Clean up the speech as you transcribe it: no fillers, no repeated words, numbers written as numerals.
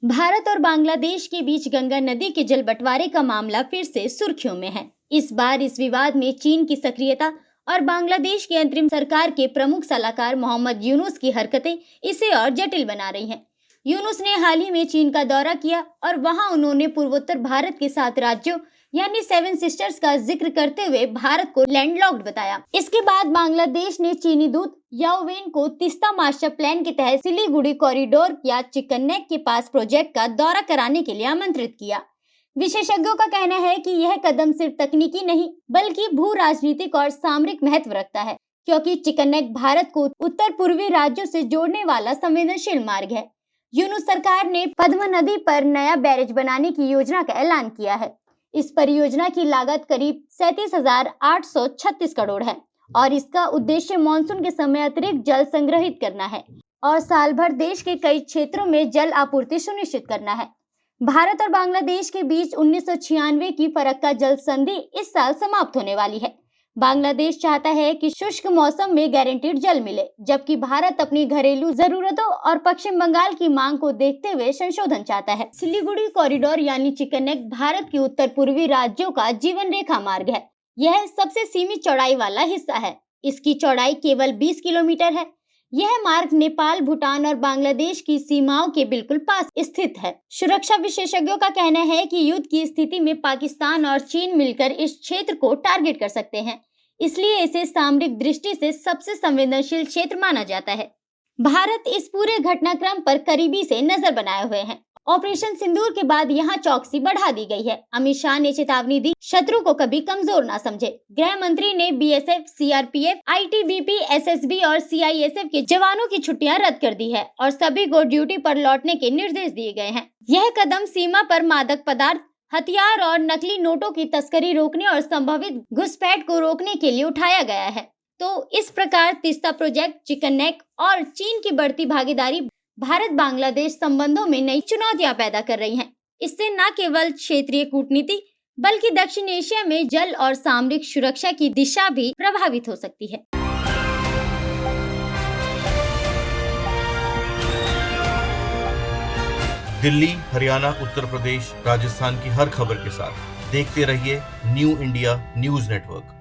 भारत और बांग्लादेश के बीच गंगा नदी के जल बंटवारे का मामला फिर से सुर्खियों में है। इस बार इस विवाद में चीन की सक्रियता और बांग्लादेश की अंतरिम सरकार के प्रमुख सलाहकार मोहम्मद यूनुस की हरकतें इसे और जटिल बना रही हैं। यूनुस ने हाल ही में चीन का दौरा किया और वहां उन्होंने पूर्वोत्तर भारत के 7 राज्यों यानी 7 सिस्टर्स का जिक्र करते हुए भारत को लैंडलॉक्ड बताया। इसके बाद बांग्लादेश ने चीनी दूत याओ वेन को तीस्ता मास्टर प्लान के तहत सिलीगुड़ी कॉरिडोर या चिकन नेक के पास प्रोजेक्ट का दौरा कराने के लिए आमंत्रित किया। विशेषज्ञों का कहना है कि यह कदम सिर्फ तकनीकी नहीं बल्कि भू राजनीतिक और सामरिक महत्व रखता है, क्योंकि चिकन नेक भारत को उत्तर पूर्वी राज्यों से जोड़ने वाला संवेदनशील मार्ग है। यूनुस सरकार ने पद्मा नदी पर नया बैरेज बनाने की योजना का ऐलान किया है। इस परियोजना की लागत करीब 37,836 करोड़ है और इसका उद्देश्य मानसून के समय अतिरिक्त जल संग्रहित करना है और साल भर देश के कई क्षेत्रों में जल आपूर्ति सुनिश्चित करना है। भारत और बांग्लादेश के बीच 1996 की फरक्का जल संधि इस साल समाप्त होने वाली है। बांग्लादेश चाहता है कि शुष्क मौसम में गारंटीड जल मिले, जबकि भारत अपनी घरेलू जरूरतों और पश्चिम बंगाल की मांग को देखते हुए संशोधन चाहता है। सिलीगुड़ी कॉरिडोर यानी चिकन नेक भारत के उत्तर पूर्वी राज्यों का जीवन रेखा मार्ग है। यह सबसे सीमित चौड़ाई वाला हिस्सा है। इसकी चौड़ाई केवल 20 किलोमीटर है। यह मार्ग नेपाल, भूटान और बांग्लादेश की सीमाओं के बिल्कुल पास स्थित है। सुरक्षा विशेषज्ञों का कहना है कि युद्ध की स्थिति में पाकिस्तान और चीन मिलकर इस क्षेत्र को टारगेट कर सकते हैं, इसलिए इसे सामरिक दृष्टि से सबसे संवेदनशील क्षेत्र माना जाता है। भारत इस पूरे घटनाक्रम पर करीबी से नजर बनाए हुए है। ऑपरेशन सिंदूर के बाद यहाँ चौकसी बढ़ा दी गई है। अमित शाह ने चेतावनी दी, शत्रु को कभी कमजोर ना समझे। गृह मंत्री ने बीएसएफ, सीआरपीएफ, आईटीबीपी, एसएसबी और सीआईएसएफ के जवानों की छुट्टियां रद्द कर दी है और सभी को ड्यूटी पर लौटने के निर्देश दिए गए हैं। यह कदम सीमा पर मादक पदार्थ, हथियार और नकली नोटों की तस्करी रोकने और संभावित घुसपैठ को रोकने के लिए उठाया गया है। तो इस प्रकार तीस्ता प्रोजेक्ट, चिकन नेक और चीन की बढ़ती भागीदारी भारत बांग्लादेश संबंधों में नई चुनौतियां पैदा कर रही हैं। इससे न केवल क्षेत्रीय कूटनीति बल्कि दक्षिण एशिया में जल और सामरिक सुरक्षा की दिशा भी प्रभावित हो सकती है। दिल्ली, हरियाणा, उत्तर प्रदेश, राजस्थान की हर खबर के साथ देखते रहिए न्यू इंडिया न्यूज नेटवर्क।